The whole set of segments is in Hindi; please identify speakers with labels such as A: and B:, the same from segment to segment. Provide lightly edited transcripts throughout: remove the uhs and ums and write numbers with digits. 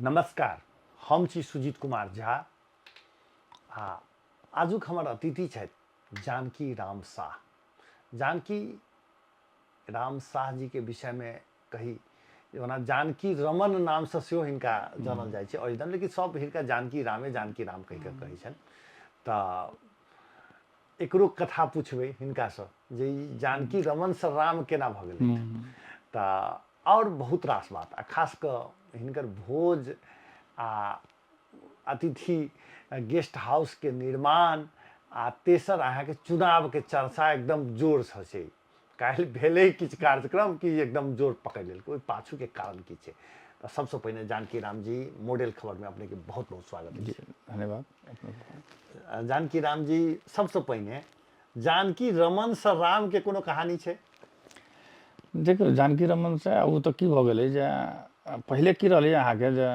A: नमस्कार, हम छी सुजीत कुमार झा आ आजुक हमर अतिथि छथि जानकी राम शाह। जानकी राम शाह जी के विषय में कही ओना जानकी रमन नाम से सेहो हिनका जानल जाइ छै ओरिजिनल, लेकिन सब हिनका जानकी राम कहि के कहै छनि। तऽ एकरो कथा पूछबै हिनका से जे ई जानकी रमन से राम केना भऽ गेलै। तऽ और बहुत रास बात आ खास कऽ हिनकर भोज आ अतिथि गेस्ट हाउस के निर्माण आ तेसर अहाँके चुनाव के चर्चा एकदम जोर से छै। काल्हि भेलै किछु कार्यक्रम कि एकदम जोर पकड़ि लेलकै, ओहि पाछू के कारण की छै। तऽ सबसे पहिने जानकी राम जी मॉडल खबर में अपने के बहुत बहुत स्वागत है। धन्यवाद। जानकी राम जी, सबसे पहिने जानकी रमन से राम के कोनो कहानी छै?
B: देखियौ, जानकी रमन से ओ तो की भऽ गेलै जे पहिले की रहलै अहाँके जे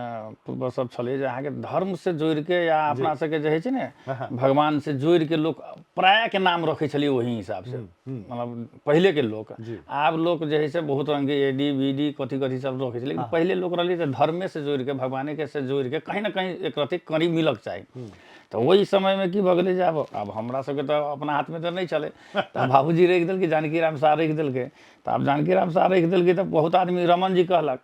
B: पूर्वज सब छलै जे अहाँके धर्म से जोड़ि के या अपना सबके जे होइ छै ने भगवान से जोड़ि के लोक प्राय के नाम रखै छलै ओही हिसाब से। मतलब पहिले के लोक, आब लोक जे है से बहुत रंग के एडी बीडी कथी कथी सब रखै छै, लेकिन पहिले लोक रहलै जे धर्मे से जोड़ि के भगवाने के से जोड़ि के कहीं ना कहीं एक रति करी मिलक चाही। तो वही समय में की भऽ गेलै जे अब हमरा सबके तो अपना हाथ में तो नहीं चले, तो बाबूजी राखि देलकै, जानकी राम शाह राखि देलकै। तो अब जानकी राम शाह राखि देलकै तो बहुत आदमी रमन जी कहलक,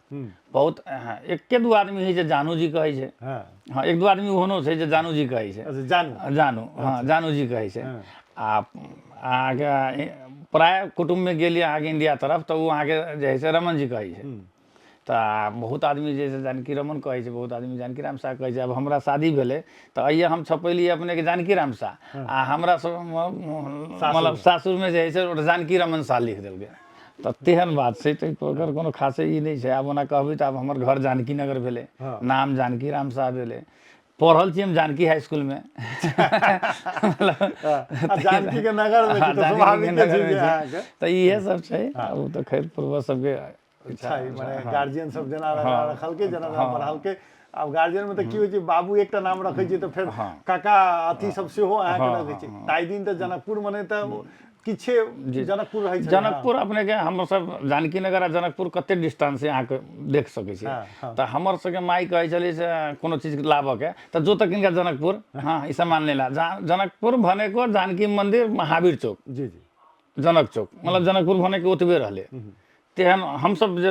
B: बहुत एक्के दू आदमी है जे जानू जी कहै छै। हाँ, एक दू आदमी ओहनो छै जे जानू जी कहै छै। जानू, हाँ, जानू जी कहै छै। आ अहाँके प्राय कुटुम्ब में गेलियै अहाँके इंडिया तरफ तो वो अहाँके जे है से रमन जी कहै छै। तो बहुत आदमी जैसे जानकी रमन कहै छै, बहुत आदमी जानकी राम शाह कहै छै। अब हमरा शादी भेलै तो आइए हम छपेलिए अपने के जानकी राम शाह आ हमरा मतलब सासुर में जे है से जानकी रमन शाह लिख देलकै। तो तेहन बात छै, तो ओकर कोनो खासे ई नहीं छै। आब ओना कहबै तो आब हमर घर जानकी नगर भेलै, नाम जानकी राम शाह भेलै, पढ़ल छी हम जानकी हाई स्कूल में।
A: जानकी के नगर में छी, तो स्वाभाविक छै।
B: तो इहे सब छै। वो तो खैर पूर्वज सबके
A: अच्छा माने गार्जियन सब जना रखलकै, जना पढ़लकै। अब गार्जियन में तो की होइ छै, बाबू एकटा नाम रखै छै तो फिर काका अथी सब सेहो अहाँके रखै छै। ताइ दिन तो जनकपुर मने तो किछे जनकपुर रहै छै।
B: जनकपुर अपने के हम सब जानकी नगर आ जनकपुर कते डिस्टेंस से अहाँके देख सकै छी। तो हमर सबके माई कहै छलै से कोनो चीज लाबऽ के तो जो तक इनका जनकपुर, हाँ, ई सामान ले ला। जनकपुर भनेको जानकी मंदिर, महावीर चौक,
A: जी जी,
B: जनक चौक, मतलब जनकपुर भनेको ओतबे रहलै। तेहन हमसब जे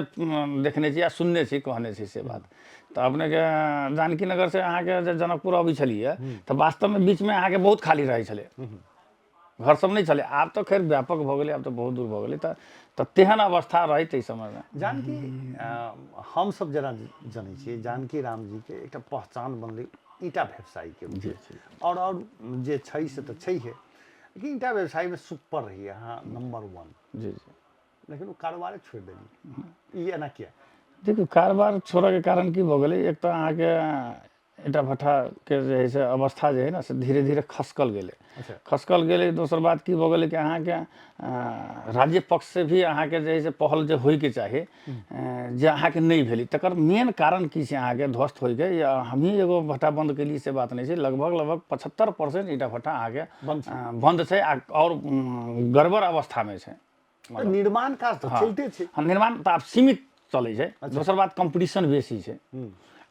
B: देखने छी या सुनने छी, कहने छी से बात। तो अपने के जानकी नगर से अहाँके जे जनकपुर अबै छलिए तो वास्तव में बीच में अहाँके बहुत खाली रहै छलै, घर सब नहीं चले। आब तो खैर व्यापक भऽ गेलै, आब तो बहुत दूर भऽ गेलै। तो तेहन अवस्था रही तै समय में।
A: जानकी हम सब जना जानै छियै जानकी राम जी के एकटा पहचान बनलै ईटा व्यवसायी के रूप में। और जे छै से तो छै है, लेकिन ईटा व्यवसायी में सुपर रही अहाँ नंबर 1।
B: जी जी,
A: लेकिन वो कारोबार छोड़ देली, ये एना किया?
B: देखियो, कारोबार छोड़े के कारण की भऽ गेलै, एक तो अहाँके ईटा भट्ठा के जे है से अवस्था जे है ना से धीरे धीरे खसकल गेलै। खसकल गेलै। दोसर बात की भऽ गेलै कि अहाँके राज्य पक्ष से भी अहाँके जे है से पहल जे होइके चाही, जे अहाँके नहीं भेलै। तकर मेन कारण की छै अहाँके ध्वस्त होइके, या हमही एगो भट्ठा बंद केली से बात नहीं छै। लगभग 75% ईटा भट्ठा अहाँके बंद छै और गड़बड़ अवस्था में छै।
A: निर्माण काज तो चलते छै,
B: निर्माण तो आब सीमित चलै छै। दोसर बात कंपटीशन बेसी छै।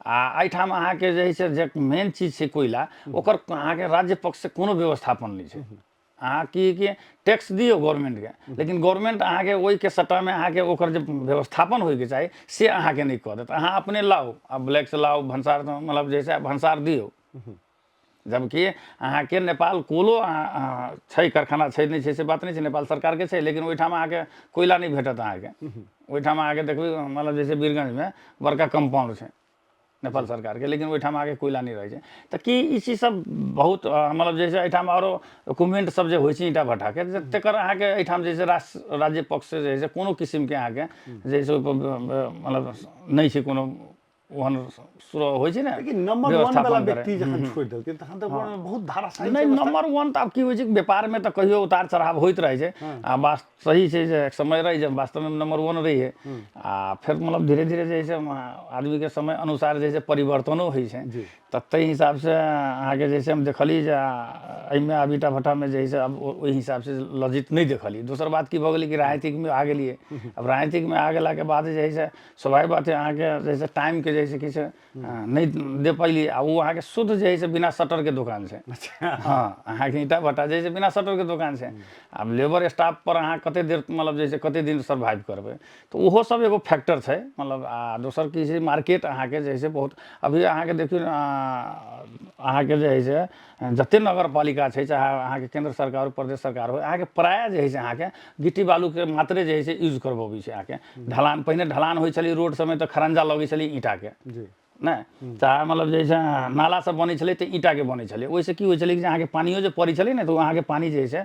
B: आ एहिठाम अहाँके जे है से जे मेन चीज छै कोयला, ओकर अहाँके राज्य पक्ष से कोनो व्यवस्थापन नहीं छै। अहाँ की टैक्स दियौ गवर्नमेंट के, लेकिन गवर्नमेंट अहाँके ओहि के सट्टा में अहाँके ओकर जे व्यवस्थापन होइके चाही से अहाँके नहीं कऽ देत। अहाँ अपने लाउ, अब ब्लैक से लाउ, भंसार मतलब जैसे भंसार दियौ। जबकि अहाँके नेपाल कोलो छै, कारखाना छै नहीं छै से बात नहीं छै, नेपाल सरकार के छै, लेकिन ओहिठाम अहाँके कोयला नहीं भेटत। अहाँके ओहिठाम अहाँके देखबै मतलब जैसे वीरगंज में बड़का कंपाउंड छै नेपाल सरकार के, लेकिन ओहिठाम आगे कोयला नहीं रहे। तो कि ई चीज सब बहुत मतलब जैसे एहिठाम आरो डॉक्यूमेंट सब जे होइ छै ईटा भट्ठा के, तकर अहाँके एहिठाम जैसे राज्य पक्ष से जे है कोनो किस्म के अहाँके जैसे मतलब नहीं छै कोनो ओहन होइ छै ना।
A: लेकिन नंबर 1 वाला व्यक्ति जखन छोड़ देलकै तखन तऽ बहुत धाराशायी
B: नहीं। नंबर 1 तो आब की होइ छै, व्यापार में तो कहियो उतार चढ़ाव होइत रहे छै। आ बात सही छै जे समय रही जब वास्तव में नंबर 1 रही है, आ फिर मतलब धीरे धीरे जे है आदमी के समय अनुसार जे है परिवर्तनो होइ छै। तो ताहि हिसाब से अहाँके जैसे हम देखली जे एहिमे आब ईटा भट्ठा में जे है अब ओहि हिसाब से लजित नहीं देखली। दोसर बात की भऽ गेलै कि राजनीतिक में आ गेलिए। अब राजनीतिक में आ गेला के बाद जे है स्वाभाविक बात है अहाँके जैसे टाइम के जे है से किछु नहीं दे पैली आ वो अहाँके शुद्ध जे है से बिना शटर के दुकान छै। हाँ अहाँके ईटा भट्टा जे है से बिना शटर के दुकान छै। अब लेबर स्टाफ पर अहाँ कते देर मतलब जे है से कते दिन सर्वाइव करबै, तो ओहो सब एगो फैक्टर छै। मतलब आ दोसर की छै मार्केट अहाँके जे है से बहुत अभी अहाँके देखियौ अहाँके जे है से जते नगरपालिका छै चाहे अहाँके केंद्र सरकार हो प्रदेश सरकार हो, अहाँके प्राय जे है से अहाँके गिट्टी बालू के मात्रे जे है से यूज करबबै छै। अहाँके ढलान पहिने ढलान होइ छलै रोड सबमे तऽ खरंजा लगै छलै ईंटा के नहीं, चाहे मतलब जे छै नाला सब बनै छलै तऽ ईंटा के बनै छलै। ओहिसँ की होइ छलै कि अहाँके पानियो जे पड़ै छलै ने तऽ अहाँके पानी जे है से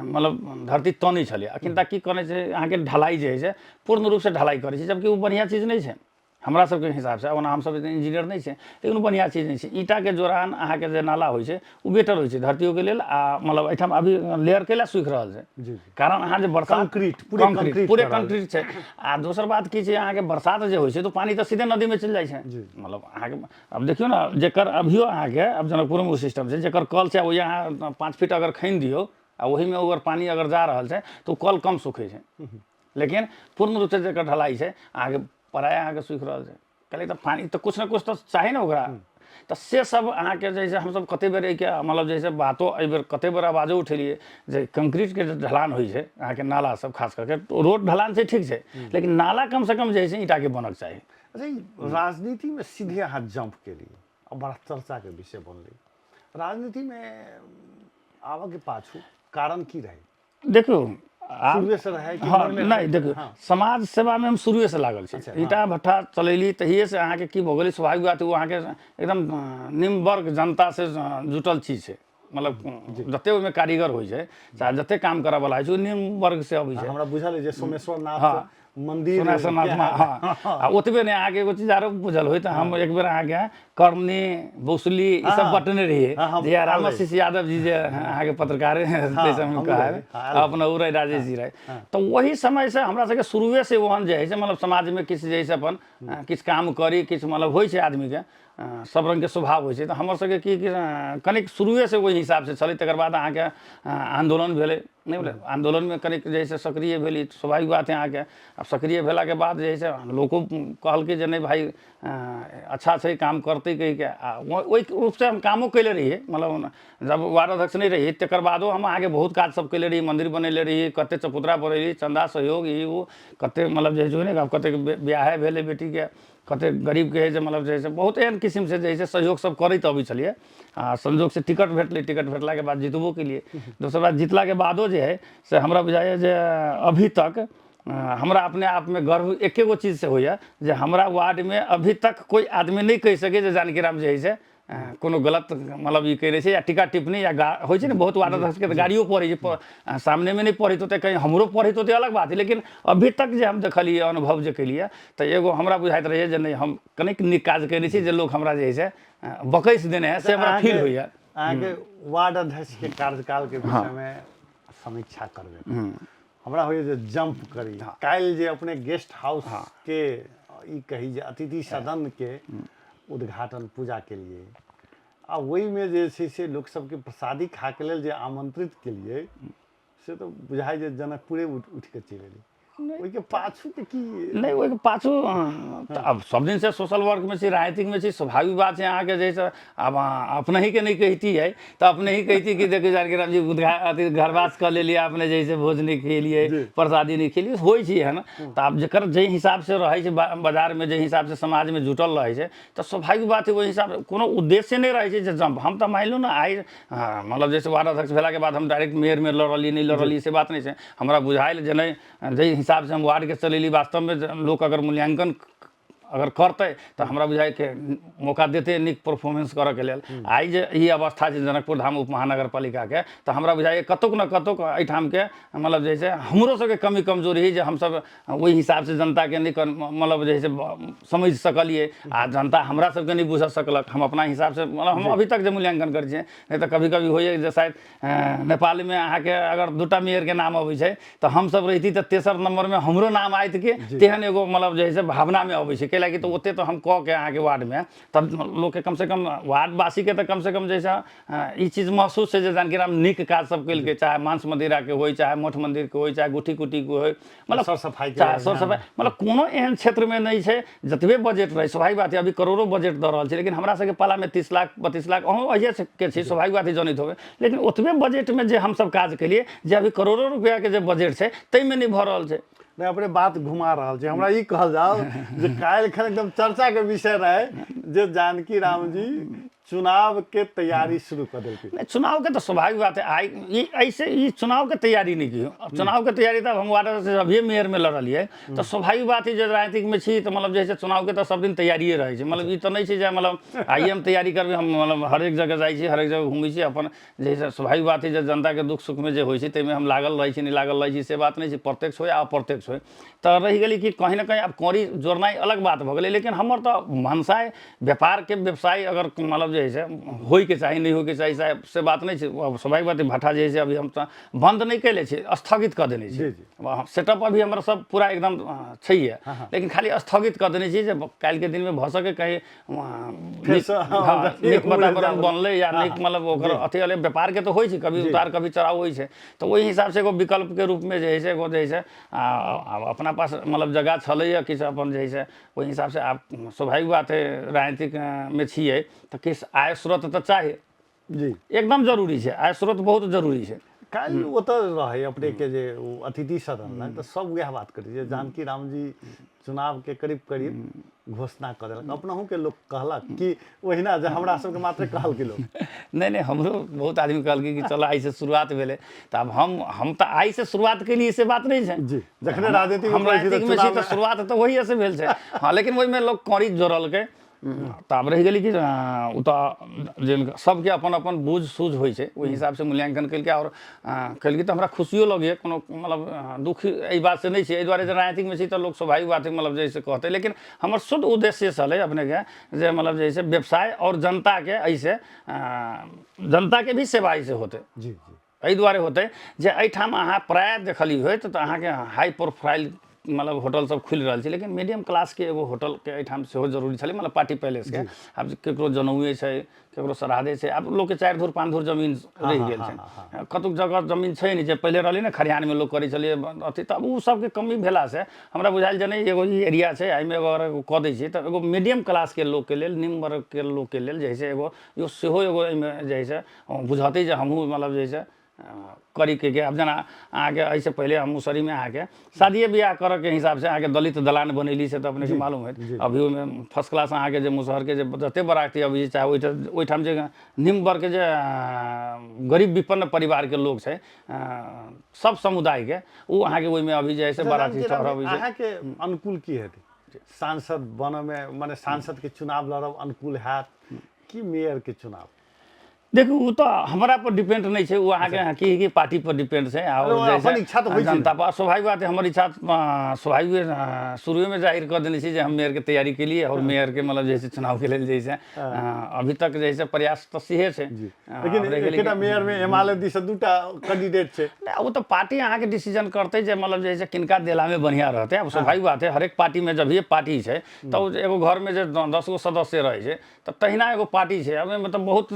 B: मतलब धरती तनै छलै। अखन तक की करै छै अहाँके ढलाई जे है से पूर्ण रूप से ढलाई करै छै, जबकि वो बढ़िया चीज नहीं छै हमरा सबके हिसाब से। ओना हमसब इंजीनियर नहीं छै लेकिन वो बढ़िया चीज नहीं छै। ईंटा के जोड़ान अहाँके जे नाला होइ छै वो बेटर होइ छै धरतियो के लेल। आ मतलब एहिठाम अभी लेयर कैला सूखि रहल छै कारण अहाँ जे बरसात
A: कंक्रीट
B: पूरे कंक्रीट छै। आ दोसर बात की छै अहाँके बरसात जे होइ छै तो पानी तऽ सीधे नदी में चलि जाइ छै। मतलब अहाँके अब देखियौ ने जेकर अभियो अहाँके अब जनकपुर में वो सिस्टम छै जेकर कल छै वही अहाँ 5 फीट अगर खनि दियौ आ वही में अगर पानी अगर जा रहल छै तो कल कम सूखै छै। लेकिन पूर्ण रूप से जेकर ढलाई छै अहाँके प्राय अहाँके सूखि रहल छै। कहलिए तऽ पानी तऽ कुछ ना कुछ तऽ चाही ने ओकरा। तऽ से सब अहाँके जे है से हमसब कते बेर के मतलब जे है से बातो एहि बेर कते बेर आवाजो उठेलिए जे कंक्रीट के जे ढलान होइ छै अहाँके नाला सब खास करके रोड ढलान छै ठीक छै लेकिन नाला कम से कम जे है से ईंटा के बनक चाही।
A: अच्छा राजनीति में सीधे हाथ जंप के लिए और बड़ा चर्चा के विषय बनलै। राजनीति में आबऽ के पाछू कारण की रहे?
B: देखियो
A: शुरुए से रहे कि
B: हाँ
A: मन में
B: नहीं देखियो समाज सेवा में हम शुरुए से लागल छी। ईटा भट्ठा चलैली तहिए से अहाँके की भऽ गेलै स्वाभाविक बात वो अहाँके एकदम निम्न वर्ग जनता से जुटल चीज छै। मतलब जते ओहिमे कारीगर होइ छै चाहे जते काम करऽ वाला होइ छै निम्न वर्ग से अबै छै।
A: हमरा बुझल है जे सोमेश्वर नाथ मंदिर
B: हाँ ओतबे नहीं अहाँके एगो चीज आरो बुझल होय तऽ हम एक बेर अहाँके करनी बौसली ई सब बटने रहिए जे रामाशीष यादव जी जे अहाँके पत्रकार अपना उरै राजेश जी रहे। तो वही समय से हमरा सबके शुरुए से ओहन जे है से मतलब समाज में किछु जे है से अपन किछु काम करी किछु मतलब होइ छै आदमी के सब रंग के स्वभाव होइ छै। तऽ हमर सबके की कनिक शुरुए से ओहि हिसाब से छलै। तकर बाद अहाँके आंदोलन भेलै नहीं बोले आंदोलन में कनिक जे है से सक्रिय भेली स्वाभाविक बात है अहाँके। अब सक्रिय भेला के बाद जे है से लोगों कहलकै जे नहीं भाई अच्छा छै काम करते कहि के ओहि रूप से हम कामो कैले रहिए। मतलब जब वार्ड अध्यक्ष नहीं रही तकर बादो हम आगे बहुत काज सब कैले रही, मंदिर बनेले रही, कते चबूतरा बनेली, चंदा सहयोग ई वो कते मतलब जे है ने कते ब्याह भेले बेटी के, कते गरीब के है जे मतलब जे बहुत एहन किस्म से जे सहयोग सब करैत अबै छलिए। आ संजोग से टिकट भेटलै, टिकट भेटला के बाद जितबो के लिए। दोसर बात जितला के बादो जे है से हमरा बुझाइए जे अभी तक हमरा अपने आप में गर्व एके गो चीज से होइए जे हमरा वार्ड में अभी तक कोई आदमी नहीं कहि सके जे जानकी राम जे है से कोनो गलत मतलब ई करै छै या टीका टिप्पणी या होइ छै ने बहुत वार्ड अध्यक्ष के तऽ गाड़ियो पड़ै छै सामने में नहीं पढ़ैत होते कहीं हमरो पढ़ैत होते अलग बात है। लेकिन अभी तक जे हम देखलिए अनुभव जे केलिए तऽ एगो हमरा बुझाइत रहैए जे नहीं हम कनिक नीक काज केने छी जे लोग हमरा जे है से बकैस देने हैं से हमरा फील होइए।
A: अहाँके वार्ड अध्यक्ष के कार्यकाल के विषय में समीक्षा करबै हमरा होइए जे जंप करी काल्हि जे अपने गेस्ट हाउस के ई कही जे अतिथि सदन के उद्घाटन पूजा के लिए आ वही में जे छै से लोक सबके प्रसादी खा के लेल जे आमंत्रित के लिए से तो बुझाइ जे जनकपुरे उठ के चलि एली। ओहि के पाछू के की
B: नहीं ओहि के पाछू अब सब दिन से सोशल वर्क में छी राजनीतिक में छी स्वाभाविक बात है अहाँके जैसे अब अपने ही के नहीं कहती है तो अपने ही कहती कि देखिए जानकी राम जी घरवास कर ले लिया आपने जैसे भोज नहीं खेलिए प्रसादी नहीं खेलिए होइ छै है ना। तो आप जकर जे हिसाब से रहे छै बाजार में जे हिसाब से समाज में जुटल रहे छै तो स्वाभाविक बात है वही हिसाब से कोनो उद्देश्य नहीं रहे छै जे जंप हम तो मान लो ना आई मतलब जैसे वार्ड अध्यक्ष भेला के बाद हम डायरेक्ट मेयर में लड़ली नहीं लड़ली से बात नहीं है। हमरा बुझाइल जे नहीं जे हिसाब से हम वार्ड के चलेली वास्तव में लोग अगर मूल्यांकन अगर करते तो हमरा बुझाइ के मौका देते निक परफॉर्मेंस करऽ के लेल। आई जे ई अवस्था छै जनकपुर धाम उप महानगर पालिका के तो हमरा बुझाइए कतुक न कतुक एहिठाम के मतलब जैसे हमरो सबके कमी कमजोरी है जे हमसब ओहि हिसाब से जनता के नहीं मतलब जैसे समझ सकलिए आ जनता हमरा सबके नहीं बुझ सकलक। हम अपना हिसाब से मतलब हम अभी तक जे मूल्यांकन करै छियै नहीं तो कभी कभी होइए जे शायद नेपाल में अहाँके अगर दूटा मेयर के नाम अबै छै तो हमसब रहिती तो तेसर नंबर में हमरो नाम आइत के तेहन एगो मतलब जैसे भावना में अबै छै। कैला कि तो ओते तो हम कह के अहाँ के वार्ड में तब लोग के कम से कम वार्डवासी के तो कम से कम जैसा ई चीज महसूस है जे जानकी राम नीक काज सब कैल के, चाहे मांस मदिरा के होय, चाहे मठ मंदिर के होय, चाहे गुठी कुटी के होय, मतलब
A: सर सफाई के
B: सर सफाई, मतलब कोनो एहन क्षेत्र में नहीं है जतबे बजट रहे। स्वाभाविक बात है अभी करोड़ों बजट दे रहा है, लेकिन हमरा सबके पाला में 30 लाख 32 लाख अहूँ अहिए के छी, स्वाभाविक बात है जनित होवे, लेकिन ओतबे बजट में जे हम सब काज केलिए जे अभी करोड़ों रुपया के जे बजट है तई में नहीं भर रहल छै।
A: नहीं अपने बात घुमा रहा है। हमरा ई कहल जाओ जे काल्हि खन एकदम चर्चा के विषय रहे जे जानकी राम जी चुनाव के तैयारी शुरू कर दिलकै।
B: चुनाव के तो स्वाभाविक बात है, आई ऐसे ये चुनाव के तैयारी नहीं की। अब चुनाव के तैयारी तब हम वार्ड से अभी मेयर में लड़लिए तो स्वाभाविक बात है जो राजनीतिक में छी तो मतलब जैसे चुनाव के तो सब दिन तैयारिए रहे छै। मतलब ये तो नहीं छै जे मतलब आइए हम तैयारी करबे, हम मतलब हर एक जगह जाइ छी, हर एक जगह घूमै छी, अपन जैसे स्वाभाविक बात है जो जनता के दुख सुख में जे होइ छै तै में हम लागल रहे छी, नहीं लागल रहे छी से बात नहीं छै, प्रत्यक्ष होय आ अप्रत्यक्ष होय। तो रही गेली कि कहीं ना कहीं अब कौड़ी जोड़नाई अलग बात भ गेलै, लेकिन हमर तो मनसाय व्यापार के व्यवसाय अगर मतलब जे है होय के चाहिए, नहीं हो के चाहिए साहब से बात नहीं छै। स्वाभाविक बात है भट्ठा जे है अभी हम तो बंद नहीं कैले छी, स्थगित कर देने छी। सेटअप अभी हमारा सब पूरा एकदम छैहे, लेकिन खाली स्थगित कर देने छी जे काल्हि के दिन में भ सके कहीं नीक वातावरण बनले या नीक मतलब ओकर अथी वाले व्यापार के तो होइ छै, कभी उतार कभी चढ़ाव होइ छै। तो वही हिसाब से एगो विकल्प के रूप में जे है एगो जे है अपना पास मतलब जगह छलैया किछु अपन जे है वही हिसाब से आप स्वाभाविक बात है राजनीतिक में छियै तो किछु आय स्रोत तो चाहिए
A: जी,
B: एकदम जरूरी है, आय स्रोत बहुत जरूरी है।
A: काल्हि ओतऽ रहे अपने के जे अतिथि सदन में तो सब वह बात करी जे जानकी राम जी चुनाव के करीब करीब घोषणा कर देलक। अपनहु के लोग कहलक कि ओहिना जे हमरा सबके मात्र कहल कि लोग
B: नहीं नहीं हमरो बहुत आदमी कहल कि चलो आई से शुरुआत भेले तो अब हम तो आई से शुरुआत के लिए से बात नहीं है
A: जी, जखने राजनीति
B: में छी तो शुरुआत तो वही से भेल छै। हाँ लेकिन वही में लोग कौड़ी जोड़ल के तो अब रह गई कि जिनका सबके अपन अपन बूझ सूझ होइ छै ओहि हिसाब से मूल्यांकन कल और कल तो हमरा खुशियों लगे, कोनो मतलब दुख एहि बात से नहीं छै। एहि दुआरे जे राजनीतिक में छी तो लोग स्वाभाविक बात है मतलब जैसे कहते, लेकिन हमर शुद्ध उद्देश्य छलै अपने के जे मतलब जैसे व्यवसाय और जनता के ऐसे जनता के भी सेवा ऐसे होते
A: जी जी,
B: एहि दुआरे होते जे एहिठाम अहाँ प्राय देखली होत तो अहाँ के हाई प्रोफाइल मतलब होटल सब खुल रहा है, लेकिन मीडियम क्लास के एगो होटल के एहिठाम सेहो जरूरी छलै, मतलब पार्टी पैलेस के। अब केकरो जनौए छै, केकरो सराधे छै, अब लोग के 4 धूर 5 धूर जमीन रह गेल छै, कतुक जगह जमीन छै नहीं जे पहले रहलै ने खरिहान में लोग करै छलिए अथी, तब उ सब के कमी भेला से हमरा बुझाइल जे नहीं एगो ई एरिया छै एहिमे अगर कऽ दै छी तऽ एगो मीडियम क्लास के लोग के लेल, निम्न वर्ग के लोग के लेल जे है एगो यो सेहो एगो एहिमे जे है बुझते जे हमहूँ मतलब जे है करी के अब जना आगे ऐसे पहले हम मुसरी में आके शादी ब्याह कर के हिसाब से आगे दलित दलान बनैली से तो अपने के मालूम है। अभी में फर्स्ट क्लास आगे जे मुसहर के जते बराती अभी चाहे ओहिठाम जे निम्न वर्ग के जे गरीब विपन्न परिवार के लोग छै सब समुदाय के वो अहाँ के ओहि में अभी जे है बराती ठहरब
A: अहाँ के अनुकूल की हेतै सांसद बन में, माने सांसद के चुनाव लड़ब अनुकूल हैत कि मेयर के चुनाव?
B: देखो वो तो हमारा पर डिपेंड नहीं है, वो आगे की पार्टी पर डिपेंड है और
A: अपन इच्छा तो
B: जनता पर स्वाभाविक बात है। हमारी इच्छा स्वाभाविक शुरू में जाहिर कर देने से हम मेयर के तैयारी के लिए और मेयर के मतलब जैसे चुनाव के लिए जैसे अभी तक जैसे प्रयास तो सीहे छै,
A: लेकिन मेयर में एमाले दिस दूटा कैंडिडेट छै,
B: वो तो पार्टी अहाँ के डिसीजन करते जे मतलब जैसे किनका देला में बढ़िया रहते। अब स्वाभाविक बात है हर एक पार्टी में जब ये पार्टी है तो एगो घर में जो 10 गो सदस्य रहे छै तो तहिना एगो पार्टी है। अब मतलब बहुत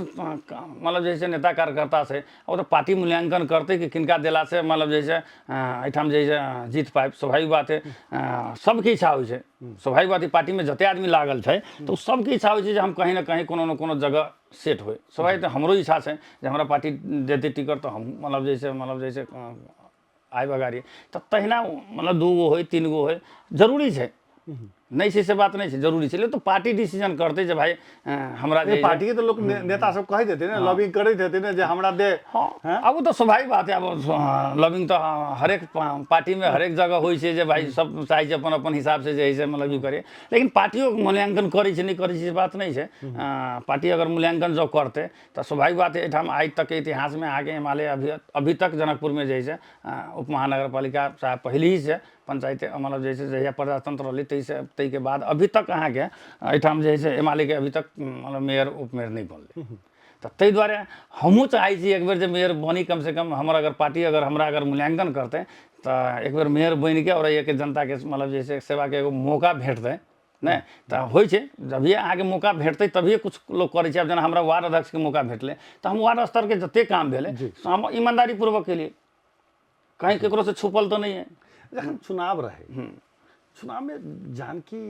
B: मतलब जैसे नेता कार्यकर्ता से वो तो पार्टी मूल्यांकन करते कि किनका दिला से मतलब जैसे एहिठाम जैसे जीत पाए। स्वाभाविक बात है सबके इच्छा होइ छै, स्वाभाविक बात है पार्टी में जते आदमी लागल है तो सबके इच्छा होइ छै जे हम कहीं ना कहीं कोनो न कोनो जगह सेट हो। स्वाभाविक तो हमरो इच्छा है जे हमरा पार्टी देते टिकट तो हम मतलब जैसे आइ बगारी तो तहिना मतलब 2 गो हो 3 गो हो जरूरी है, नहीं छै से बात नहीं है जरूरी है, तो पार्टी डिसीजन करते जे भाई हमरा जे
A: पार्टी के तो लोग नेता सब कह देते ना लॉबिंग करते रहते ना जे हमरा दे।
B: हाँ अब तो स्वाभाविक बात है, अब लॉबिंग तो हर एक पार्टी में हर एक जगह होइ छै जे भाई सब चाहे छै अपन अपन हिसाब से जे है मतलब करे, लेकिन पार्टियों मूल्यांकन करे छै नहीं करे छै बात नहीं है। पार्टी अगर मूल्यांकन जो करते तो स्वाभाविक बात है एहिठाम आज तक के इतिहास में आगे एमाले अभी तक जनकपुर में जे है उप महानगर पालिका चाहे पहले ही से पंचायत मतलब जैसे जहिया प्रजातंत्र रही तै के बाद अभी तक अहाँ के एहिठाम जे है एमाले के अभी तक मतलब मेयर उपमेयर नहीं बनले। तो तै दुआरे हमहूँ चाहे छी एक बेर जे मेयर बनी, कम से कम हमर अगर पार्टी अगर हमरा अगर मूल्यांकन करते तो एक बेर मेयर बन के और एक जनता के मतलब जैसे सेवा के एगो मौका भेटते नहीं तो होइ छै जभिए अहाँके मौका भेटतै तभिए कुछ लोग करै छै। अब जेना हमरा वार्ड अध्यक्षके मौका भेटलै तऽ हम वार्ड स्तरके जते काम भेलै हम ईमानदारी पूर्वक केलिए, कहीं केकरो से छुपल तो नहीं है।
A: जखन चुनाव रहे, चुनाव में जानकी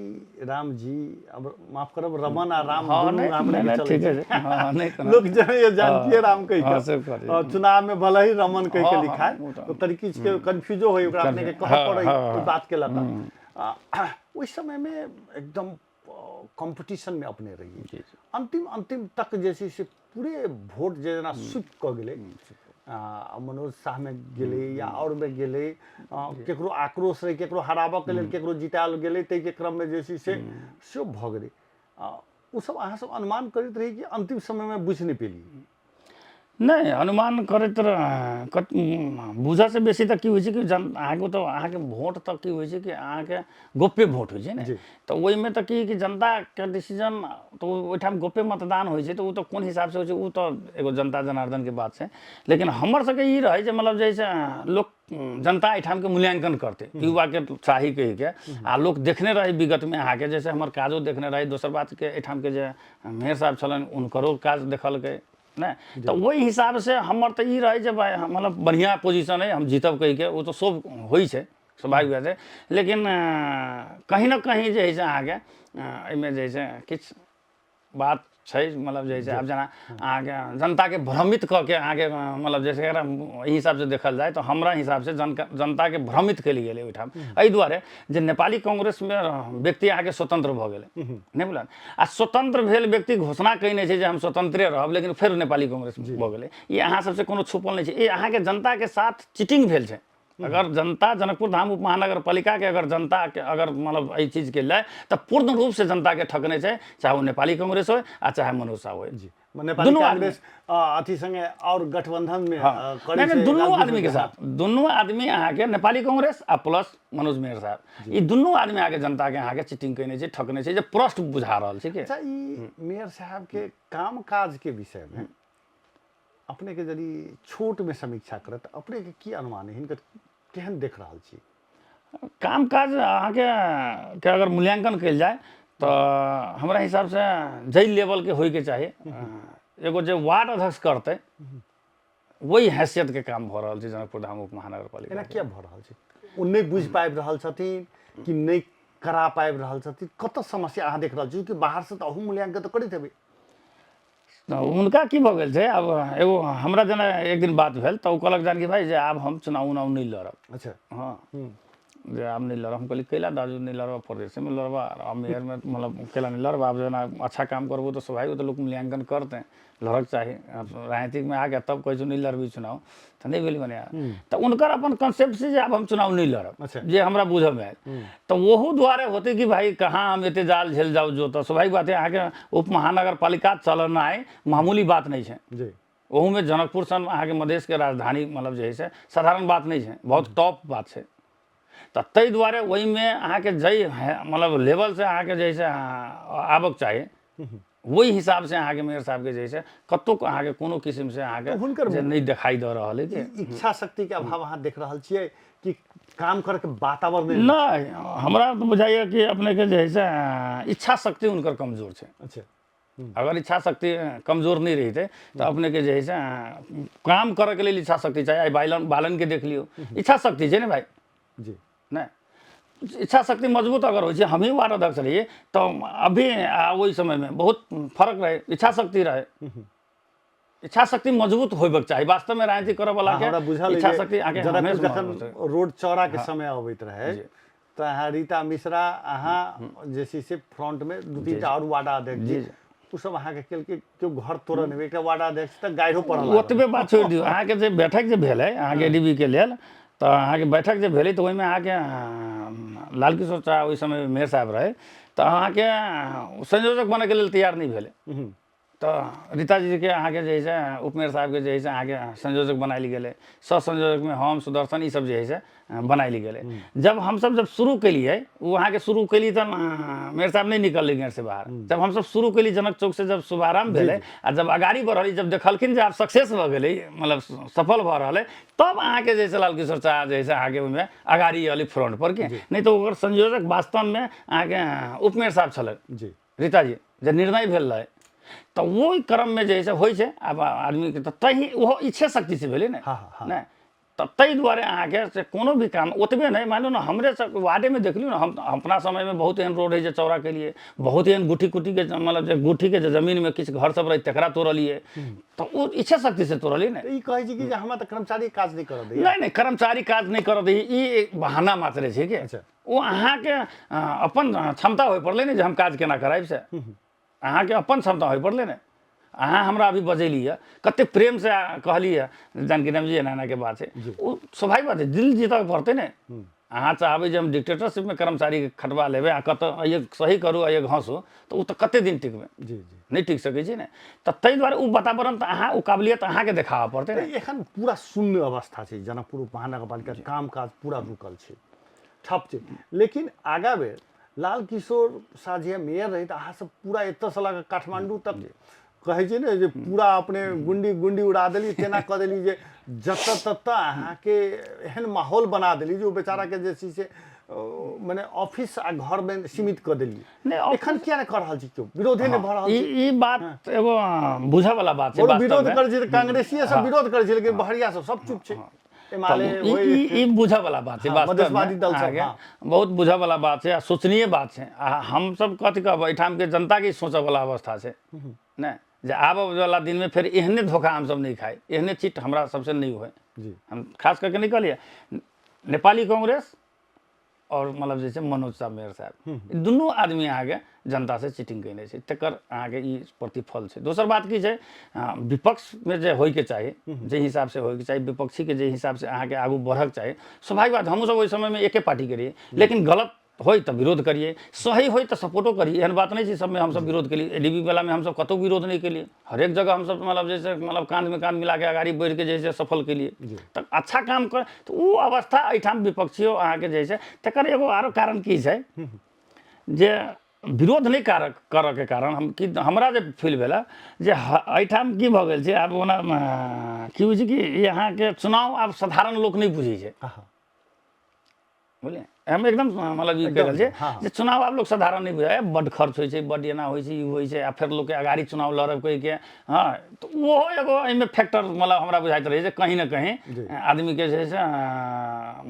A: राम जी, अब माफ करब, रमन आ राम दुनू नाम लेके चलै छै। लोग ये जानकी राम कह के चुनाव में भले ही रमन कह के लिखाए तो तरीके के कंफ्यूजो होई, ओकरा अपने के कह पड़े ई बात के लता। उस समय में एकदम कंपटीशन में अपने रहिए, अंतिम तक जैसे से पूरे वोट जेना स्वीप क गेले, मनोज शाह में गेले या और में गेले, केकरो आक्रोश रहे, केकरो हराबऽ के लेल केकरो जितायल गेले, तै के क्रम में जैसे से भ गेले। उ सब अहाँ सब अनुमान करैत रही कि अंतिम समय में बुझ नहीं पेली?
B: नहीं अनुमान करैत बुझा से बेसी तक की होइ छै कि अहाँके तो अहाँके वोट तक की होइ छै कि अहाँके गोप्य वोट होइ छै ने, तो ओहि में तक की कि जनता के डिसीजन तो ओहिठाम गोप्य मतदान होइ छै, तो उ तो कोन हिसाब से होइ छै उ तो एगो जनता जनार्दन के बात छै। लेकिन हमर सबके ई रहै जे मतलब जैसे लोग जनता एठाम के मूल्यांकन करते युवा के चाही कह के, आ लोग देखने रही विगत में अहाँके जैसे हमर काजो देखने रही। दोसर बात के एठाम के जे मेयर साहब छलन उनकरो काज देखलकै ना, तो वही हिसाब से हमर तो ई रहे जब मतलब बढ़िया पोजीशन है हम जीतब कह के, वो तो सब होइ छै स्वाभाविक बात है। लेकिन कहीं ना कहीं जे है से अहाँके एहिमे जे है किछु बात छै, मतलब जे है अब जना अहाँके जनता के भ्रमित क के अहाँके मतलब जैसे ई हिसाब से देखल जाए तो हमरा हिसाब से जनता के भ्रमित कल गेलै ओहिठाम, एहि दुआरे जे नेपाली कांग्रेस में व्यक्ति अहाँके स्वतंत्र भ गेलै, नहीं बुझल। आ स्वतंत्र भेल व्यक्ति घोषणा कयने छै जे हम स्वतंत्रे रहब, लेकिन फिर नेपाली कांग्रेस भ गेलै। ई अहाँ सबसे कोनो छुपल नहीं छै, ई अहाँके जनता के साथ चीटिंग भेल छै। अगर जनता जनकपुर धाम उप महानगर पालिका के अगर जनता के अगर मतलब एहि चीज के लाए तो पूर्ण रूप से जनता के ठकने छै, चाहे वो नेपाली कांग्रेस हो आ चाहे मनोज शाह हो।
A: जी, नेपाली कांग्रेस अथी संगे और गठबंधन में
B: करै छै, दुनू आदमी के साथ, दुनू आदमी अहाँके नेपाली कांग्रेस आ प्लस मनोज मेयर साहब, ई दुनू आदमी आके जनता के अहाँके चीटिंग कयने छै, ठकने छै, जे प्रश्न बुझा रहल छै।
A: अच्छा, ई मेयर साहब के काम काज के विषय में अपने के यदि छोट में समीक्षा करत अपने के की अनुमान है, हिनकर केहन देख रहल छी?
B: काम काज अहाँके के अगर मूल्यांकन कयल जाए तो हमरा हिसाब से जै लेवल के होय के चाही, एगो जे वार्ड अध्यक्ष करते वही हैसियत के काम भ रहल छै जनकपुर धाम उप महानगर पालिका।
A: एना किया भ रहल छै? ओ नहीं बुझ पाबि रहल छथिन कि नहीं करा पाबि रहल छथिन? कत समस्या अहाँ देख रहल छी कि बाहर से तो अहू मूल्यांकन तो करैत हेबै?
B: उनका की भ गेल छै, अब एगो हमरा जना एक दिन बात भेल तो कहलक जानकी भाई जे आब हम चुनाव उनाव नहीं लड़ब।
A: अच्छा,
B: हाँ जे आब नहीं लड़ब। हम कहली कैला दाजू नहीं लड़ब, प्रदेश में लड़बा, अब मेयर में मतलब कैला नहीं लड़ब, आप जना अच्छा काम करबो तो स्वाभाविक तो लोग मूल्यांकन करते हैं, लड़क चाहे। राजनीतिक में आ गया तब कहै नहीं लड़बी चुनाव तो नहीं भेल बने। तो उनकर अपन कंसेप्ट से अब हम चुनाव नहीं लड़ब, जे हमरा बुझ में आयल। तो वहू द्वारे होते कि भाई कहाँ हम एते जाल झेल जाओ जो, तो स्वाभाविक बात है अहाँके उप महानगर पालिका चलना है मामूली बात नहीं है। ओहू में जनकपुर सन अहाँके मधेश के राजधानी मतलब जे है से साधारण बात नहीं है, बहुत टॉप बात है। तो तै दुआरे वही में अहाँके जै मतलब लेवल से अहाँके जे है आबक चाहिए, वही हिसाब से अहाँके मेयर साहब के जैसे कतौ अहाँके कोनो किस्म से अहाँके जे नहीं दिखाई दे रहा है कि
A: इच्छा शक्ति के अभाव अहाँ देख रहल छियै कि काम करे के वातावरण
B: नहीं? हमरा तो बुझाइए कि अपने के जे है इच्छा शक्ति उनकर कमजोर है।
A: अच्छा,
B: अगर इच्छा शक्ति कमजोर नहीं रहते तो अपने के जे है काम करे के लिए इच्छा शक्ति चाहिए। बालन के देख लियो, इच्छा शक्ति है ना भाई
A: जी,
B: नहीं? इच्छा शक्ति मजबूत अगर हो, हम ही वार्ड अध्यक्ष रहिए तो अभी वही समय में बहुत फर्क रहे, इच्छा शक्ति रहे। इच्छा शक्ति मजबूत होबक चाहिए वास्तव में राजनीति करे वाला के। इच्छा शक्ति आगे
A: जखन रोड चौड़ा के समय अबैत रहे तो अहाँ रीता मिश्रा अहाँ जैसे से फ्रंट में दू तीन और वार्ड अध्यक्ष उ सब अहाँ के केओ घर तोड़ नहीं, एकटा वार्ड अध्यक्ष तक गाइरो पड़ल।
B: ओतबे बात छोड़ दियो, अहाँ के जे बैठक जे भेल है अहाँ के एडीबी के लेल, तो अहाँ के बैठक जे भेलै तो ओहिमे अहाँके लाल किशोर चाह ओहि समय मेयर साहब रहे, तो अहाँके संयोजक बने के लेल तैयार नहीं भेले। तो रीता जी के अहाँ के जे है से उपमेयर साहब के जे है से अहाँ के संयोजक बनाइल गेले, सह संयोजक में हम सुदर्शन ई सब जे है से बनाइल गेले। जब हम सब जब शुरू केलिए वो अहाँ के शुरू केली तो मेयर साहब नहीं निकल गेट से बाहर। जब हम सब शुरू केली जनक चौक से जब शुभारंभ भेले आ जब अगाड़ी बढ़ल जब देखलखिन जे आप सक्सेस भ गेलै मतलब सफल भ रहल तब अहाँ के जैसे लाल किशोर चाचा जैसे अहाँ के ओहिमे अगाड़ी अली फ्रंट पर के, नहीं तो ओकर संयोजक वास्तव में अहाँ के उपमेयर साहब छल
A: जी
B: रीता जी जे निर्णय भेल रहे। तो वो क्रम में जे है से होइ छै आब आदमी के तही वो इच्छा शक्ति से भेलै ने ने तो ताहि दुआरे अहाँके से कोनो भी काम ओतबे नहीं मान लो ना हमरे सब वार्डे में देख लियो ना हम अपना समय में बहुत एहन रोड है जे चौड़ा के लिए बहुत एहन गुठी कुटी के मतलब जे गुठी के जमीन में किछु घर सब रहे तकरा तोड़लिए तो वो इच्छा शक्ति से तोड़लिए ने।
A: ई कहै छै कि जे हमरा त कर्मचारी काज नहीं करऽ दै।
B: नहीं कर्मचारी काज नहीं करऽ दै ई बहाना मात्र छै के। वो अहाँ के अपन क्षमता होय पड़ले ने जे हम काज केना कराइब से अहाँ के अपन क्षमता होय पड़ले ने। अहाँ हमरा अभी बजैली है कते प्रेम से कहली है जानकी राम जी एना के बात है वो स्वाभाविक बात है दिल जीतऽ पड़ते ने। अहाँ चाहबै जे हम डिक्टेटरशिप में कर्मचारी के खटवा लेबै आ कत ये सही करू आ ये घसू तो वो तो कते दिन टिकबै
A: जी जी
B: नहीं टिक सकै छै ने। तो ताहि दुआरे वो वातावरण तो अहाँ वो काबिलियत अहाँ के देखाबऽ पड़ते ने।
A: एखन पूरा शून्य अवस्था छै जनकपुर महानगरपालिका काम काज पूरा रुकल छै ठप छै। लेकिन आगा बेर लाल किशोर साझे मेयर रही तो अहाँ सब पूरा एतऽ से लऽ काठमांडू तक कहै छै ने जे पूरा अपने गुंडी गुंडी उड़ा देली तेना कऽ देली जे जतऽ ततऽ अहाँके एहन माहौल बना देली जो बेचारा के जे छै से माने ऑफिस आ घर में सीमित कऽ देली। एखन किया ने कऽ रहल छी क्यों विरोधे ने भऽ रहल छै।
B: ई बात एगो बुझऽ वाला बात छै।
A: विरोध करै छै कांग्रेसिये सब विरोध करै छै लेकिन बहरिया सब चुप छै।
B: ई बुझऽ वाला बात है
A: मधेशवादी दल सब
B: बहुत बुझऽ वाला बात है सोचनीय बात है। हम सब कथी कहबै एहिठाम के जनता के सोचऽ वाला अवस्था छै ने जे आबऽ वाला दिन में फिर एहने धोखा हम सब नहीं खाए एहने चीट हमरा सबसे नहीं हुए। हम खास करके नहीं कहलिए नेपाली कांग्रेस और मतलब जैसे मनोज साहब मेयर साहब दुनू आदमी आगे जनता से चीटिंग कयने छै तकर अहाँके ई प्रतिफल छै। दोसर बात की छै विपक्ष में जे होइके चाही जे हिसाब से होइके चाही विपक्षी के जे हिसाब से अहाँके आगू बढ़क चाही स्वाभाविक बात हमहूँ सब ओहि समय में एके पार्टी के रहिए लेकिन गलत होई तो विरोध करिए सही होई तो सपोर्टो करिए। एहन बात नहीं सब में हम सब विरोध केलिए एडीबी वाला में हम सब कतौ विरोध नहीं केलिए हर एक जगह हम सब मतलब जैसे मतलब कांध में कांध मिला के आगाड़ी बढ़ के जैसे सफल केलिए तब अच्छा काम कर तो वो अवस्था एहिठाम विपक्षियों अहाँके जैसे तकर एगो आरो कारण की छै जे विरोध नहीं करऽ के कारण हम कि हमरा जे फील भेला जे एहिठाम की भऽ गेल छै आब ओना की होइ छै कि यहाँ के चुनाव आब साधारण लोक नहीं बुझै छै बुझलिए हम एकदम मतलब ई कह रहल छै जे चुनाव आब लोग साधारण नहीं बुझाए बड खर्च होइ छै बड एना होइ छै ई होइ छै आ फेर लोग के अगाड़ी चुनाव लड़ब कहि के हाँ तो वो एगो एहिमे फैक्टर मतलब हमरा बुझाइत रहे छै कहीं ना कहीं आदमी के जे छै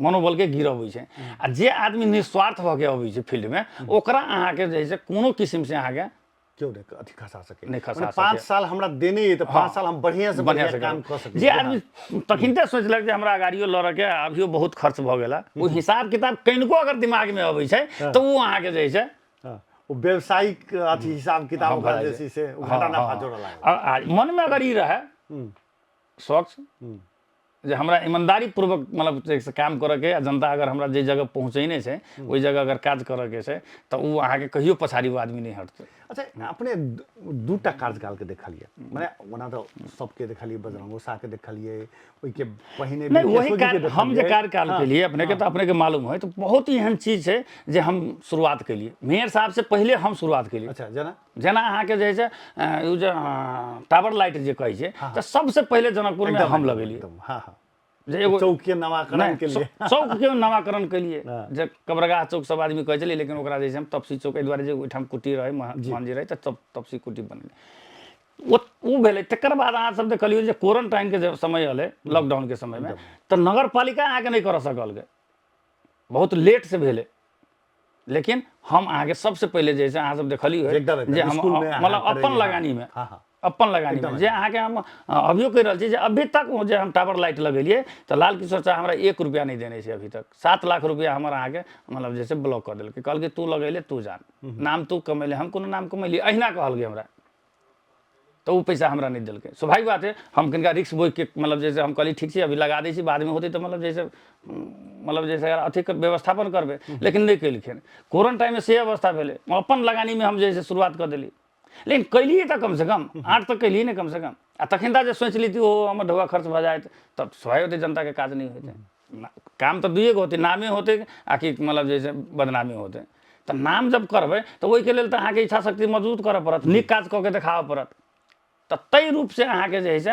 B: मनोबल के गिरबै छै आ जे आदमी निस्वार्थ भऽ के अबै छै फील्ड में ओकरा अहाँके जे छै कोनो किस्म से अहाँके
A: क्यों नहीं अथी खसा सके
B: नहीं खसा
A: 5 साल हमरा देने है तो 5 साल हम बढ़िया से बढ़िया काम कर सके।
B: जे आदमी तखिनते सोचलक जे हमरा गाड़ियो लड़ के अभियो बहुत खर्च भ गेला ओ हिसाब किताब कनिको अगर दिमाग में अबै छै तो वो अहाँ के जे छै
A: वो व्यवसायिक अथी हिसाब किताब ओकरा जे से घाटा नफा जोड़ऽ लागल
B: मन में अगर ई रहे स्वच्छ जे हमरा ईमानदारी पूर्वक मतलब काम करऽ के जनता अगर हमरा जे जगह पहुँचैने छै ओहि जगह अगर काज करऽ के छै तो वो अहाँके कहियो पछाड़ी वो आदमी नहीं हटतै।
A: अच्छा अपने दूटा कार्यकाल के देखलिए माने ओना तो सबके देखलिए बजरंगो शाह के देखलिए ओइ के पहिने
B: नहीं वही कार्य हम जे कार्यकाल के लिए अपने के तो अपने के मालूम है तो बहुत ही एहन चीज है जे हम शुरुआत के लिए मेयर साहब से पहले हम शुरुआत के लिए।
A: अच्छा जना
B: जेना अहाँके जे छै उ जे टावर लाइट जे कहै छै तो सबसे पहले जनकपुर में हम लगेलिए
A: जे एगो चौक के नामकरण के लिए
B: चौक के नामकरण के लिए जे कबरगाह चौक सब आदमी कहै छलै लेकिन ओकरा जे छै हम तपसी चौक एहि दुआरे जे ओहिठाम कुटी रहे महंजी रहे तऽ तपसी कुटी बनलै वो भेलै। तकर बाद अहाँ सब देखलियो जे क्वारंटाइन के जे समय अलै लॉकडाउन के समय में तो नगर पालिका अहाँके नहीं करऽ सकल गे बहुत लेट से भेलै लेकिन हम अहाँके सबसे पहले जे छै अहाँ सब देखलियो जे हम मतलब अपन लगानी में अपन लगानी में जे अहाँके हम अभियो कहि रहल छी जे अभी तक जे हम टावर लाइट लगेलिए तो लाल किशोर चाचा हमरा 1 रुपया नहीं देने छै अभी तक 7 लाख रुपया हमर अहाँके मतलब जैसे ब्लॉक कर देलकै कहलकै तू लगेले तू जान नाम तू कमेले हम कोनो नाम कमेलिए अहिना कहलकै हमरा तो वो पैसा हमरा नहीं दिलकै। स्वाभाविक बात है हम कनिका रिक्स बोइ के मतलब जैसे हम कहली ठीक छै अभी लगा दै छी बाद में होतै तो मतलब जैसे अथी व्यवस्थापन करबै लेकिन नहीं केलखिन क्वारंटाइन में से अवस्था भेलै अपन लगानी में हम जैसे शुरुआत कर देली लेकिन कैलिए तो कम से कम 8 तक कैलिए ने कम से कम आ तखन जे सोच ली ओ हमर ढोआ खर्च भ जाए तब स्वाय होते जनता के काज नहीं होते काम तो दुए गो होते नामे होते आ कि मतलब जैसे बदनामी होते तो नाम जब करबै तो ओहि के लेल तो अहाँ के इच्छा शक्ति मजबूत करऽ पड़त नीक काज कऽ के देखाबऽ पड़त तो तय रूप से अहाँ के जे है से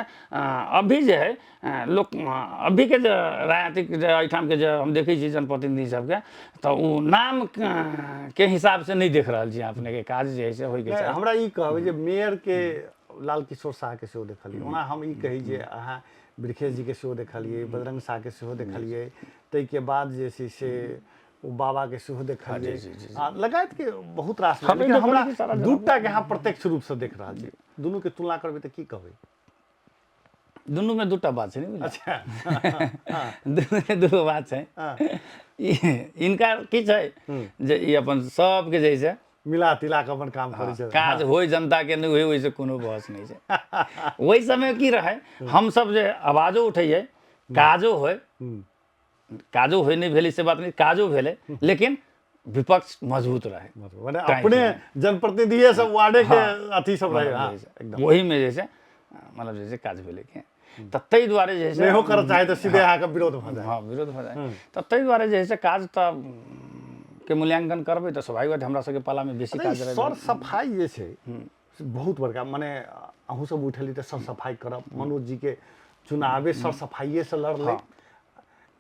B: अभी जे है लोग अभी के जो राजनीतिक जो एहिठाम के जो हम देखै छी जनप्रतिनिधि सबके तो उ नाम के हिसाब से नहीं देख रहल छी अपने के काज जे है से होइ के चाही
A: हमरा ई कहबै जे मेयर के लाल किशोर शाह के सेहो देखलियै ओना हम ई कही जे अहाँ बिरखेश जी के सेहो देखलियै बजरंग शाह के सेहो देखलियै तै के बाद जे छै से ओ बाबा के सेहो देखलियै लगायत के बहुत रास लेकिन हमरा दूटा के अहाँ प्रत्यक्ष रूप से देख रहल छी दुनू के तुलना करबै तऽ की कहबै
B: दुनू में दूटा बात है नहीं
A: अच्छा
B: दुनू में दो बात है इनका की छै जे ई अपन सबके जैसे
A: मिला तिला के अपन काम करै छै
B: काज होय जनता के नहीं होय वैसे कोनो बहस नहीं छै वही समय की रहे हम सब जे आवाजो उठैयै काजो होय काजो होय नहीं भेलै से बात नहीं काजो भेलै लेकिन विपक्ष मजबूत रहे
A: माने अपने जनप्रतिनिधि सब वार्डे के अथी सब रहे
B: एकदम वही में जैसे मतलब जैसे काज भेलै के त तै दुआरे जे छै
A: नहीं कर चाहे तो सीधे अहाँ के विरोध भ जाए
B: हां विरोध भ जाए त तै दुआरे जे छै काज त के मूल्यांकन करबै त स्वाभाविक बात हमरा सबके पाला में बेसी काज रहे
A: सर सफाई जे छै बहुत बड़का माने अहूँ सब उठली त सर सफाई करब मनोज जी के चुनावे सर सफाइए से लड़ले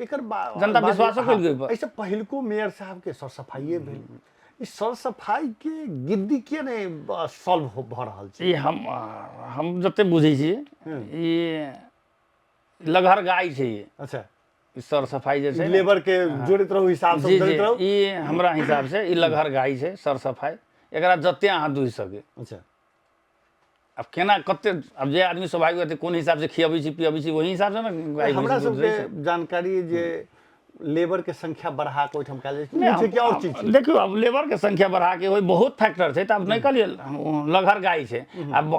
A: एकर
B: जनता विश्वासो कइल गेल
A: ऐसे पहिलको मेयर साहब के सर सफाइए भेल ई सर सफाई के गिद्दी के ने सॉल्व भ रहल छै
B: ई हम जते बुझै छी ई लगहर गाय छै ये
A: अच्छा
B: ई सर सफाई जे छै
A: लेबर के जोड़ैत रहू हिसाब से जोड़ैत रहू
B: ई हमरा हिसाब से ई लगहर गाय छै सर सफाई एकरा जते अहाँ दुहि सके
A: अच्छा
B: अब केना कते अब जे आदमी स्वाभाविक बात कोन हिसाब से खियाबै छी पियाबै छी वही हिसाब से ना गाय
A: हमरा सबके जानकारी जे लेबर के संख्या बढ़ा के ओइठाम काल छै कि और चीज
B: देखियो अब लेबर के संख्या बढ़ा के होय बहुत फैक्टर छै त अब नहीं कहलिए लगहर गाय छै अब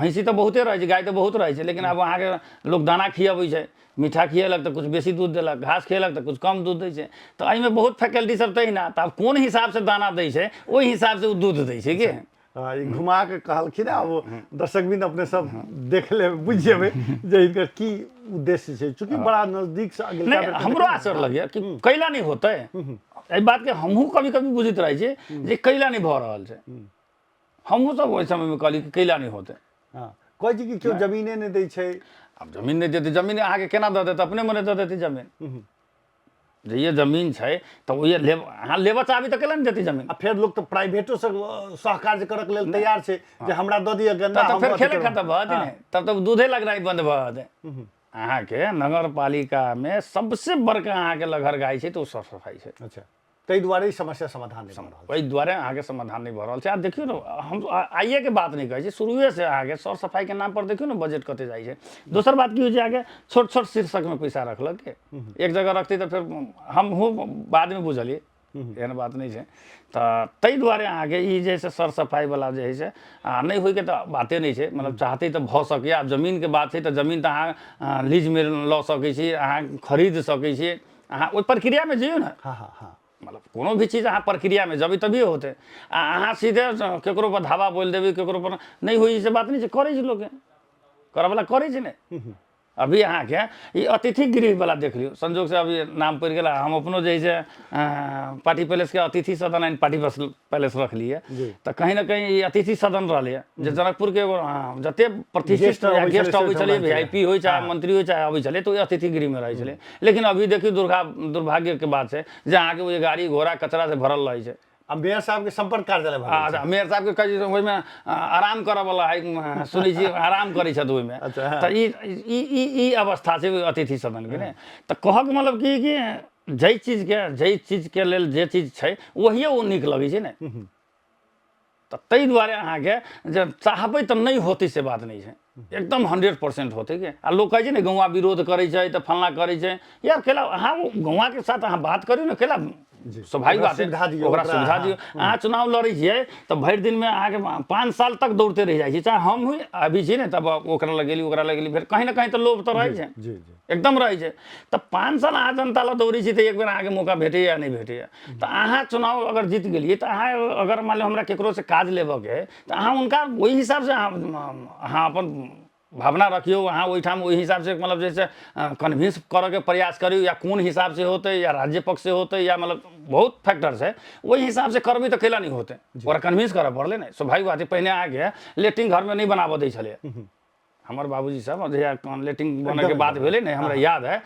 B: भैंसी तो बहुते रहे छै गाय तो बहुत रहे छै लेकिन अब अहाँ के लोग दाना खियाबै छै मीठा खियेलक तो कुछ बेसी दूध देलक घास खियेलक तो कुछ कम दूध दै छै तो एहिमे बहुत फैकल्टी सब तै ना त अब कोन हिसाब से दाना दै छै ओहि हिसाब से उ दूध दै छै के
A: ई घुमा के कहलखिन अब दर्शक बिंद अपने सब देख ले बुझ जेबै जे इनकर की उद्देश्य छै चूंकि बड़ा नजदीक से अगला
B: हमरो आश्चर्य लगे कि कैला नहीं होते एहि बात के हमहू कभी कभी बुझित रहे छी जे कैला नहीं भ रहल छै हमहू सब ओहि समय में कहली कि कैला नहीं होते
A: हां कहै छी कि क्यों जमीने नहीं दै छै
B: अब जमीन नहीं देते जमीन अहाँ के केना द देत अपने मने द देती जमीन जे ये जमीन छै तो ये अहाँ लेबऽ चाहबी तऽ केला नहीं देती जमीन
A: आ फिर लोग तो प्राइवेटो से सहकार्य करऽ के लेल तैयार छै जे हमरा द दिअ गंदा
B: तब फिर खेले खत्म भ जेतै ने तब तो दूधे लगनाइ बंद भ जेतै अहाँ के नगर पालिका में सबसे बड़का अहाँ के लगहर गाय छै तो साफ सफाई छै
A: अच्छा तै दुआरे समस्या समाधान नहीं भ रहल
B: ओहि दुआरे अहाँ के समाधान नहीं भ रहल छै आ देखियो न हम आइए के बात नहीं कहै छी शुरुए से अहाँ के सर सफाई के नाम पर देखियो न बजट कते जाइ छै दोसर बात की होइ छै आगे छोट छोट शीर्षक में पैसा रखलक के एक जगह रखते तो फिर हम हो बाद में बुझलिए एहन बात नहीं छै तऽ तै दुआरे अहाँ के ई जे छै सर सफाई वाला जे है से नहीं होय के तऽ बाते नहीं छै मतलब चाहते तऽ भ सकै आब जमीन के बात छै तऽ जमीन तऽ अहाँ लीज में ल सकै छी अहाँ खरीद सकै छी अहाँ ओहि प्रक्रिया में जइयो न
A: हां हां हां
B: मतलब कोनो भी चीज अहाँ प्रक्रिया में जब तभी होते अहाँ सीधे केकरो पर धावा बोल देबै केकरो पर नहीं होई से बात नहीं छै करै छै लोग करऽ वाला करै छै ने अभी अहाँ के ई अतिथि गृह वाला देख लियो संजोग से अभी नाम पड़ गेला हम अपनो जे है पार्टी पैलेस के अतिथि सदन एंड पार्टी पैलेस रख लिए तो कहीं ना कहीं ई अतिथि सदन रहले जे जनकपुर के जते प्रतिष्ठित या गेस्ट अबै छले वीआईपी होय चाहे मंत्री होय चाहे अबै छले तो अतिथि गृह में रहै छले लेकिन अभी देखियो दुर्भाग्य के बात छै जे अहाँ के वो गाड़ी घोड़ा कचरा से भरल रहै छै
A: अब मेयर साहब के संपर्क कार्यालय
B: अच्छा मेयर साहब के कहे ओहि में आराम करऽ वाला है सुनी छी आराम करै छथि ओहि में तऽ ई अवस्था छै अतिथि सदन के ने तऽ कहक मतलब कि जै चीज के लेल जे चीज छै वही ओ नीक लगै छै ने तऽ तै दुआरे अहाँ के जे चाहबै तऽ नहीं होतै से बात नहीं छै एकदम 100% होते के आ लोग कहै छै ने गौवा विरोध करै छै तऽ फलना करै छै यार केला अहाँ गौवा के साथ अहाँ बात करियो ने केला
A: जी।
B: स्वाभाविक
A: ओकरा
B: बात है,
A: सुविधा दियौ,
B: ओकरा
A: ओकरा,
B: सुविधा
A: हाँ,
B: दियौ। अहाँ चुनाव लड़ै छियै तऽ भरि दिनमे अहाँके 5 साल तक दौड़ते रहि जाइ छी, चाहे हम हुई अभी छी ने, तब ओकरा लगेली फेर कहीं ना कहीं तऽ लोभ तऽ रहै छै,
A: जी जी
B: एकदम रहै छै। तऽ 5 साल अहाँ जनता लए दौड़ै छी तऽ एक बेर अहाँके मौका भेटैए या नहि भेटैए। तऽ अहाँ चुनाव अगर जीत गेलियै तऽ अहाँ अगर मान लिअ हमरा केकरो से काज लेबऽके है तऽ अहाँ उनका ओहि हिसाब से अहाँ अपन भावना रखियो, अहाँ ओहिठाम ओहि हिसाब से मतलब जैसे कन्विंस करऽ के प्रयास करियो, या कोन हिसाब से होते, या राज्य पक्ष से होते, या मतलब बहुत फैक्टर्स है, वही हिसाब से करबै तऽ कैला नहीं होते, ओकरा कन्विंस करऽ पड़ले ने। स्वाभाविक बात है, पहिने आके लेट्रिन घर में नहीं बनाबऽ दै छलै। हमर बाबूजी सब जहिया लेट्रिन बने के बात भेलै ने, हमरा याद है,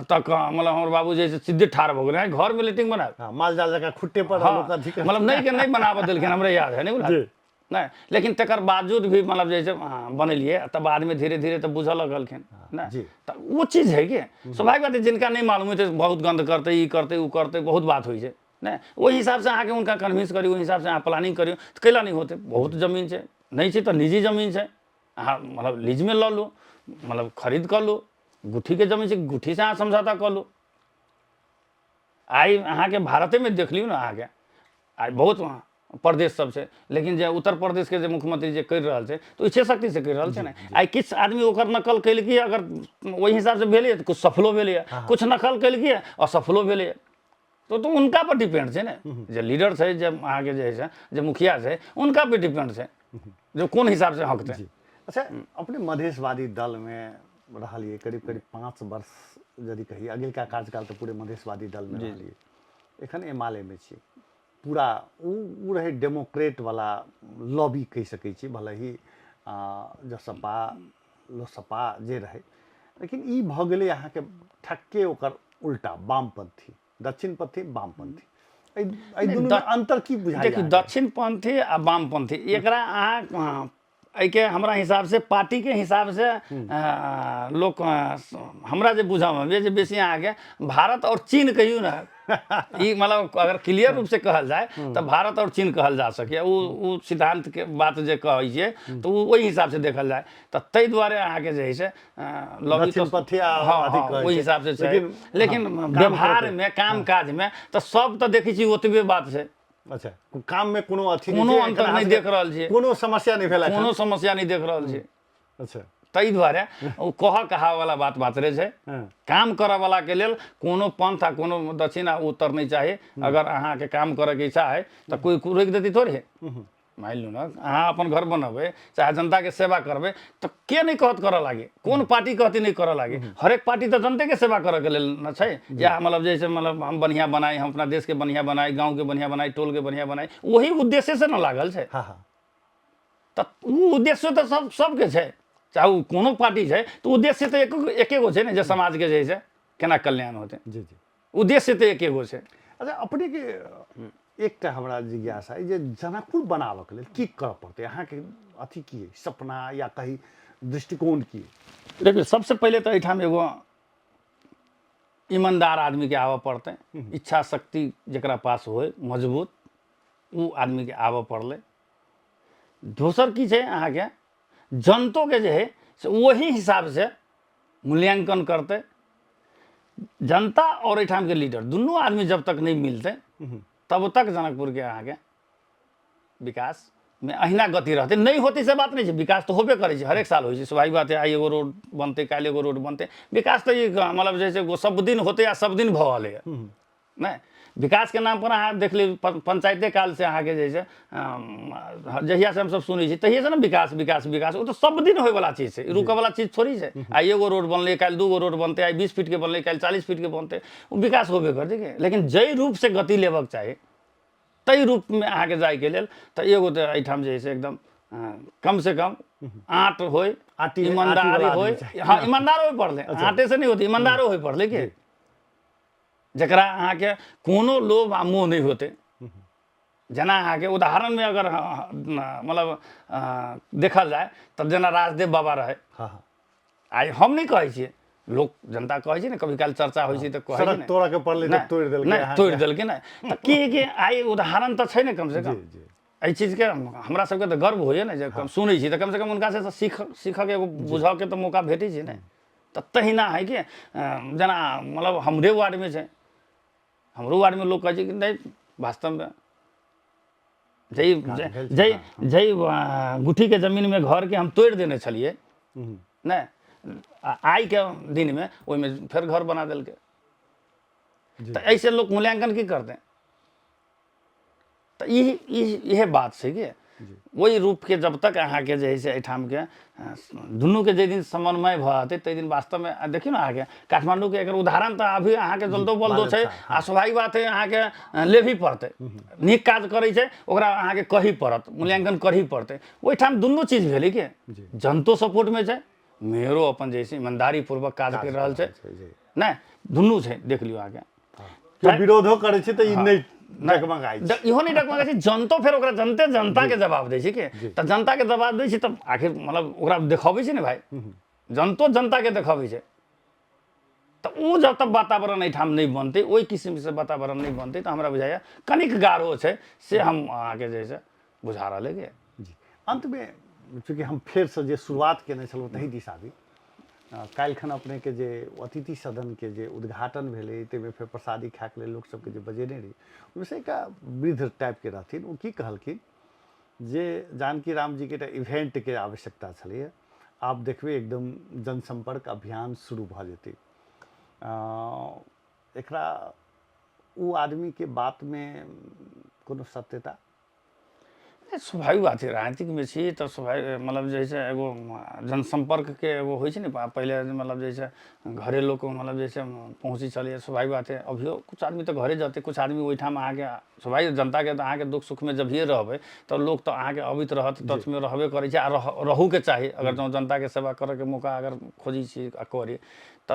B: तक मतलब हमर बाबूजी से सीधे ठाड़ भऽ गेलै घर में लेट्रिन बनाए।
A: हाँ, माल जाल जगह खुट्टे पर
B: हाँ,
A: लोग अथी कर
B: मतलब नहीं के नहीं बनाबऽ देलखिन, हमरा याद है, नहीं बुझल
A: जी।
B: नहीं। लेकिन तकर बावजूद भी मतलब जैसे बनेलिए तब बाद में धीरे धीरे तो बुझऽ लगलखिन ना।
A: जी।
B: तो वो चीज है कि स्वाभाविक बात है, जिनका नहीं मालूम है तो बहुत गंद करते, ई करते, उ करते, बहुत बात होइ छै ना। वही हिसाब से अहाँके उनका कन्विंस करियो, वही हिसाब से अहाँ प्लानिंग करियो तो कैला नहीं होते। बहुत जमीन छै, नहीं छै तो निजी जमीन छै, अहाँ मतलब लीज में लऽ लो, मतलब खरीद कर लो। गुठी के जमीन छै, गुठी से अहाँ समझौता कर लो। आइ अहाँके भारते में देख लियौ ना, अहाँके आइ बहुत प्रदेश सब छै, लेकिन जे उत्तर प्रदेश के जे मुख्यमंत्री जे कर रहल छै तो इच्छा शक्ति से कर रहल छै ने। आइ किछु आदमी ओकर नकल कैलकै, अगर वही हिसाब से भेलै तऽ कुछ सफलो भेलै, कुछ नकल कैलकै असफलो भेलै। तो उनका पर डिपेंड छै ने, जे लीडर छै, जे अहाँके जे है जे मुखिया छै, उनका पे डिपेंड छै जो कोन हिसाब से हकते।
A: अच्छा, अपने मधेशवादी दल में रहिए करीब करीब 5 वर्ष, यदि कही अगिलका कार्यकाल तो पूरे मधेशवादी दल में रहिए, एखन एमाले में छी। पूरा उ रहे डेमोक्रेट वाला लॉबी कहि सकै छी, भले ही जसपा लोसपा जे रहे, लेकिन ई भऽ गेलै अहाँके ठक्के ओकर उल्टा, वामपंथी, दक्षिणपंथी वामपंथी। एहि दुनू में अंतर की बुझाइए?
B: देखिए, दक्षिणपंथी आ वामपंथी एकरा अहाँ के हमरा हिसाब से पार्टी के हिसाब से लोग हमरा जे बुझावे जे बेसी अहाँके भारत और चीन कहियो ना, ई मतलब अगर क्लियर रूप से कहल जाए तो भारत और चीन कहल जा सके। उ सिद्धांत के बात जे कहै छियै तो वही हिसाब से देखल जाए। तो ताहि दुआरे अहाँके जे है से लॉबी
A: दक्षिणपंथी
B: वही हिसाब से छै, लेकिन व्यवहार में, काम काज में तो सब तो देखै छी ओतबे बात छै।
A: अच्छा, काम में कोनो अथी
B: कोनो अंतर नहीं देख रहल छियै,
A: कोनो समस्या नहीं भेला,
B: कोनो समस्या नहीं देख रहल छियै।
A: अच्छा,
B: ताहि दुआरे ओ कहा वाला बात बातरे छै। काम करऽ वाला के लेल कोनो पंथ आ कोनो दक्षिण आ उत्तर नहीं चाही। अगर अहाँके काम करे के इच्छा है तो कोई रोकि देती थोड़ी है। मान लू ना, अहाँ अपन घर बनबै, चाहे जनता के सेवा करबै, तो के नहीं कहत करऽ लागे, कौन पार्टी कहती नहीं करऽ लागे। हरेक पार्टी तो जनते के सेवा करऽ के लेल न छै, या मतलब जैसे मतलब हम बढ़िया बनाई, हम अपना देश के बढ़िया बनाई, गाँव के बढ़िया बनाई, टोल के बढ़िया बनाई, वही उद्देश्य से न लागल छै। तो उ उद्देश्य तो सबके छै, चाहे वो कोनो पार्टी छै, तो उद्देश्य तो एके गो छै ने, जे समाज के जे है केना कल्याण होते।
A: जी जी,
B: उद्देश्य तो एके गो छै।
A: अच्छा, अपने के एकटा हमरा जिज्ञासा है, जे जनकपुर बनाबऽ के लेल की करऽ पड़तै, अहाँके अथी की है, सपना या कहीं दृष्टिकोण की?
B: देखिए, सबसे पहले तो एहिठाम एगो ईमानदार आदमी के आबऽ पड़तै, इच्छा शक्ति जकरा पास होय मजबूत, उ आदमी के आबऽ पड़लै। दोसर की छै, अहाँके जनतो के जे है से वही हिसाब से मूल्यांकन करते। जनता और एहिठाम के लीडर दुनू आदमी जब तक नहीं मिलते तब तक जनकपुर के अहाँके विकास में अहिना गति रहते। नहीं होते से बात नहीं है, विकास तो होबे करे, हरेक साल होइ छै, स्वाभाविक बात है। आई एगो रोड बनते, काल्हि एगो रोड बनते, विकास तो ये मतलब जैसे सब दिन होते या सब दिन भऽ रहलै नहीं। विकास के नाम पर अहाँ देख ली, पंचायते काल से अहाँके जे छै, जहिया से हम सब सुनै छी तहिया से ना विकास विकास विकास, वो तो सब दिन होय वाला चीज है, रुकऽ वाला चीज थोड़ी है। आई एगो रोड बनलै, काल्हि 2 गो रोड बनते, आई 20 फीट के बनलै, काल्हि 40 फीट के बनते, वो विकास होबे करतै के। लेकिन जै रूप से गति लेबक चाही, तै रूप में अहाँके जाय के लेल तो एगो तो एहिठाम जे है से एकदम कम से कम आँट होय, ईमानदारी होय। हाँ, ईमानदार होय पड़ले, आँटे से नहीं होती, ईमानदारो होय पड़ले के, जकरा अहाँके कोनो लोभ आ मोह नहीं होते। जेना अहाँके उदाहरण में अगर मतलब देखल जाए तब जेना राजदेव बाबा रहे। आइ हम नहीं कहै छियै, लोग जनता कहै छै ने, कभी काल चर्चा होइ छै तो कहै छै ने,
A: तोड़ा के पड़ले तो तोड़ देलकै,
B: तोड़ देलकै ना, तो की आइ उदाहरण तो छै ने, कम से कम एहि चीज के हमरा सबके तो गर्व होइए ने, जे सुनै छी तो कम से कम उनका से सीखऽ के एगो बुझऽ के तो मौका भेटै छै ने। तो तहिना है कि जेना मतलब हमरे वार्ड में छै, हमरो वार्ड में लोग कहै छै कि नहीं वास्तव में जय गुठी के जमीन में घर के हम तोड़ देने छलिए नहीं आई के दिन में ओहिमे फिर घर बना देलकै तो ऐसे लोग मूल्यांकन की करते हैं तो यह बात है कि वही रूप के जब तक अहाँ के जे है से एठाम के दुनू के जे दिन समन्वय भते तै दिन वास्तव में देखियो ना अहाँ के काठमांडू के एकर उदाहरण तो अभी अहाँ के जल्दो बल्दो छै आ स्वाभाविक बात है अहाँ के लेभी पड़ते नीक काज करै छै ओकरा अहाँ के कही पड़त मूल्यांकन करही पड़ते ओहिठाम दुनू चीज भेलै के जनतो सपोर्ट में छै मेयरो अपन जैसे ईमानदारी पूर्वक काज कर रहल छै नहीं दुनू छै देख लियो अहाँ के
A: विरोधो करै छै त ई नहीं डगमगाइ छै
B: इहो नहीं डगमगाइ छै जनतो फेर ओकरा जनता के जवाब दै छै के त जनता के जवाब दै छै त आखिर मतलब ओकरा देखाबै छै ने भाई जनतो जनता के देखाबै छै त उ जब तक वातावरण एठाम नहीं बनते ओई किस्म से वातावरण नहीं बनते त हमरा बुझाया कनिक गारो छै से हम आगे जैसे बुझा रहले के
A: जी अंत में चूँकि हम फिर से जे शुरुआत केने छलहुँ तही दिशा भी काल्हिखन अपने के जे अतिथि सदन के जे उद्घाटन भेलै ताहिमे फेर प्रसादी खायके लेल लोक सबके जे बजेने रही ओहिमे से एकटा वृद्ध टाइप के रहथिन ओ की कहलखिन जे जानकी राम जी के एकटा इवेंट के आवश्यकता छलैए आब देखबै एकदम जनसंपर्क अभियान शुरू भऽ जेतै एकरा ओ आदमी के बात में कोनो सत्यता
B: स्वाभाविक बात है राजनीतिक में छी तो स्वाभाविक मतलब जैसे एगो जनसंपर्क के एगो होइ छै ने पहले मतलब जैसे घरे लोग मतलब जैसे पहुँची चलिए स्वाभाविक बात है अभियो कुछ आदमी तो घरे जाते कुछ आदमी ओहिठाम अहाँ के स्वाभाविक जनता के अहाँ के दुख सुख में जभिए रहबै तो लोग तो अहाँ के अबित रहत तथ्य में रहबे करै छै आ रहू के चाही अगर जो जनता के सेवा करे के मौका अगर खोजी छी आ करी तो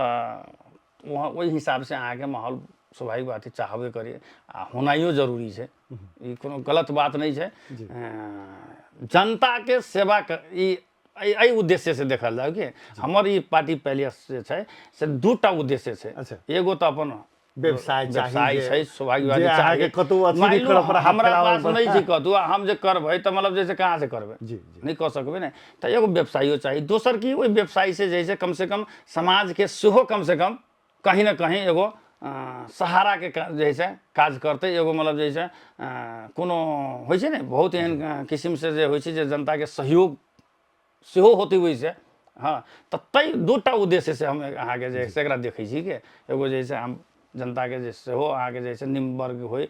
B: वहाँ ओहि हिसाब से अहाँ के माहौल स्वाभाविक बात है चाहबे करिए आ होनाइयो जरूरी है ये कोनो गलत बात नहीं है जनता के सेवा एहि उद्देश्य से देखल जाओ कि हमर ई पार्टी पहले से दूटा उद्देश्य है
A: अच्छा
B: एगो तो अपन
A: व्यवसाय
B: है स्वाभाविक बात है हमरा पास नहीं छै कतौ हम जे करबै तो मतलब जैसे कहाँ से करबै नहीं कह सकबै ने तो एगो व्यवसायियो चाहिए दोसर की ओहि व्यवसायी से जैसे कम से कम समाज के सेहो कम से कम कहीं ना कहीं एगो सहारा के जैसे काज करते एगो मतलब जैसे कोनो होइ छै ने बहुत एहन किस्म से जे होइ छै जे जनता के सहयोग सेहो होते हुए से हाँ तो तै दूटा उद्देश्य से हम अहाँ के जे एकरा देखै छी के एगो जैसे हम जनता के जे सेहो अहाँ के जैसे निम्न वर्ग होइ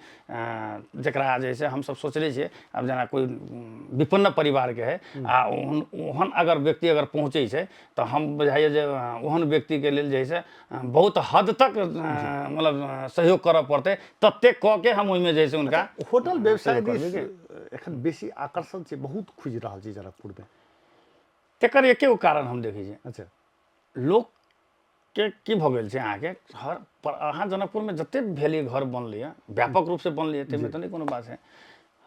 B: जकरा जैसे हम सब सोचले छियै अब जेना कोई विपन्न परिवार के है आ ओहन अगर व्यक्ति अगर पहुँचे छै तो हम बुझाइए जे ओहन व्यक्ति के लेल जैसे बहुत हद तक मतलब सहयोग करऽ पड़ते तते क के हम ओहिमे जैसे उनका
A: होटल व्यवसाय एखन बेसी आकर्षण छै बहुत खुजि रहल छै जनकपुर में
B: तेकर एके कारण हम देखै छी
A: अच्छा
B: लोग के की भऽ गेल छै अहाँ के हर अहाँ जनकपुर में जते भेलिए घर बनलै व्यापक रूप से बनलै ताहिमे तो नहीं कोनो बात है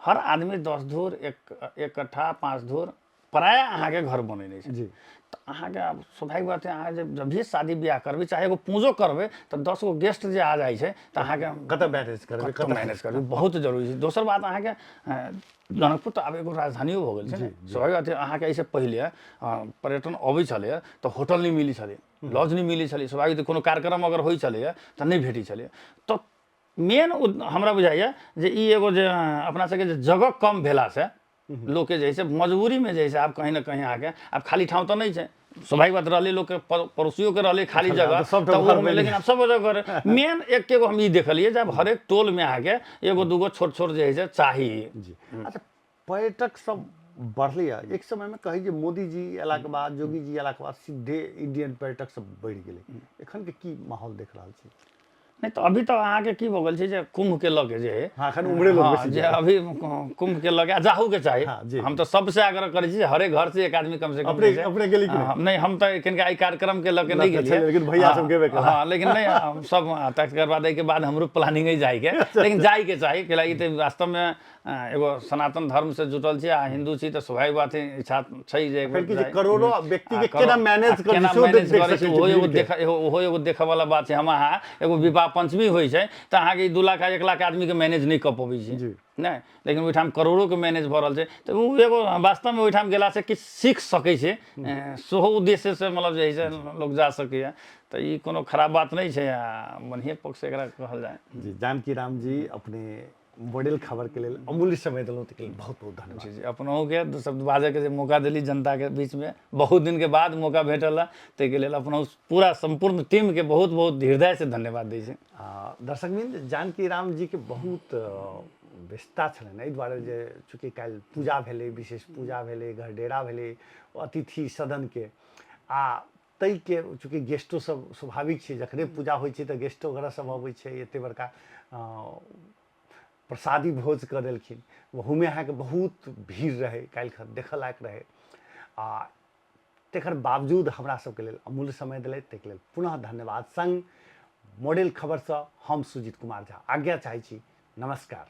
B: हर आदमी 10 धूर एक कट्ठा 5 धूर प्राय अहाँ के घर बनेने छै
A: जी
B: तो अहाँ के स्वाभाविक बात है अहाँ जब भी शादी ब्याह करबै चाहे एगो पूजो करबै तो 10 गो गेस्ट जे आ जाइ छै तो अहाँ के
A: कतऽ मैनेज करबै
B: बहुत जरूरी छै दोसर बात अहाँ के जनकपुर तो आब एगो राजधानियो भऽ गेल छै ने स्वाभाविक बात है अहाँ के ऐसे पहिले पर्यटन अबै छलै तो होटल नहीं मिली छलै लॉज नहीं मिली छलै स्वाभाविक कोनो कार्यक्रम अगर होइ छलै तो नहीं भेटी छलै तो मेन हमरा बुझाइए जे ई एगो जे अपना सबके जे जगह कम भेला से लोग के जैसे मजबूरी में जैसे आप कहीं ना कहीं आके अब खाली ठाव तो नहीं है स्वाभाविक बात रहले लोग के पड़ोसियों के रहले खाली जगह तो लेकिन अब सब जगह मेन एक एगो हम ई देखलिए जब हर एक टोल में आके एगो दूगो छोट छोट जे है चाहिए
A: जी अच्छा पर्यटक सब बढ़ले एक समय में कही मोदी जी अयला के बाद योगी जी अयला के बाद सीधे इंडियन पर्यटक सब बढ़ गए एखन के की माहौल देख रहा छी
B: नहीं तो अभी तो अहाँ के की भऽ गेल छै जे कुंभ के लगे जे है
A: हाँ एखन उमरे लोग बेसी
B: जे अभी कुंभ के लगे जाहू के चाही हम तो सबसे आग्रह करै छी हर एक घर से एक आदमी कम से कम
A: अपने गेली
B: नहीं हम तो किनका ई कार्यक्रम के लगे नहीं गेलिए
A: लेकिन भैया सब गेबे केला
B: हां लेकिन नहीं हम सब तकर बाद के बाद हमरो प्लानिंग है जाए के लेकिन जाए के चाही कि ई तो वास्तव में एगो सनातन धर्म से जुटल छी आ हिंदू छी तऽ स्वाभाविक बात है इच्छा छै जे
A: फिर कि जे करोड़ों व्यक्ति के केना मैनेज कर
B: केना
A: दिशो देख
B: मैनेज
A: देख
B: करै
A: सकै
B: छै
A: छी
B: ओहो एगो
A: भीड़ के।
B: देख ओहो एगो देखऽ वाला बात छै। हम अहाँ एगो विवाह पंचमी होइ छै तऽ अहाँके 2 लाख 1 लाख आदमी के मैनेज नहीं कऽ पबै छी
A: जी।
B: नहीं, लेकिन ओहिठाम करोड़ों के मैनेज भऽ रहल छै तऽ ओ एगो वास्तव में ओहिठाम गेला से किछु सीख सकै छै, सेहो उद्देश्य से मतलब जे है से लोग जा सकैए तऽ ई कोनो खराब बात नहीं छै आ बढ़िए पक्ष से एकरा कहल जाए।
A: जी जानकी राम जी अपने मॉडल खबर के लेल अमूल्य समय देलहुँ ताहि के लेल बहुत बहुत धन्यवाद।
B: जी जी अपनों के 2 शब्द बाजै के जे मौका देली जनता के बीच में, बहुत दिन के बाद मौका भेटल है ताहि के लेल अपनों पूरा संपूर्ण टीम के बहुत बहुत हृदय से धन्यवाद दै छी।
A: दर्शकबिंद जानकी राम जी के बहुत व्यस्तता छलनि, एहि दुआरे जे चूँकि काल्हि पूजा भेलै, विशेष पूजा भेलै, घरडेरा भेलै अतिथि सदन के आ ताहि के चूँकि गेस्टो सब स्वाभाविक छै, जखने पूजा होइ छै तऽ गेस्टो वगैरह सब अबै छै, एते बड़का प्रसादी भोज कऽ देलखिन, ओहूमे अहाँके बहुत भीड़ रहै, काल्हि देखऽ लायक रहै आ तकर बावजूद हमरा सबके लेल अमूल्य समय दिलथि, ताहिके लेल पुनः धन्यवाद। संग मॉडल खबरसँ हम सुजीत कुमार झा आज्ञा चाहै छी। नमस्कार।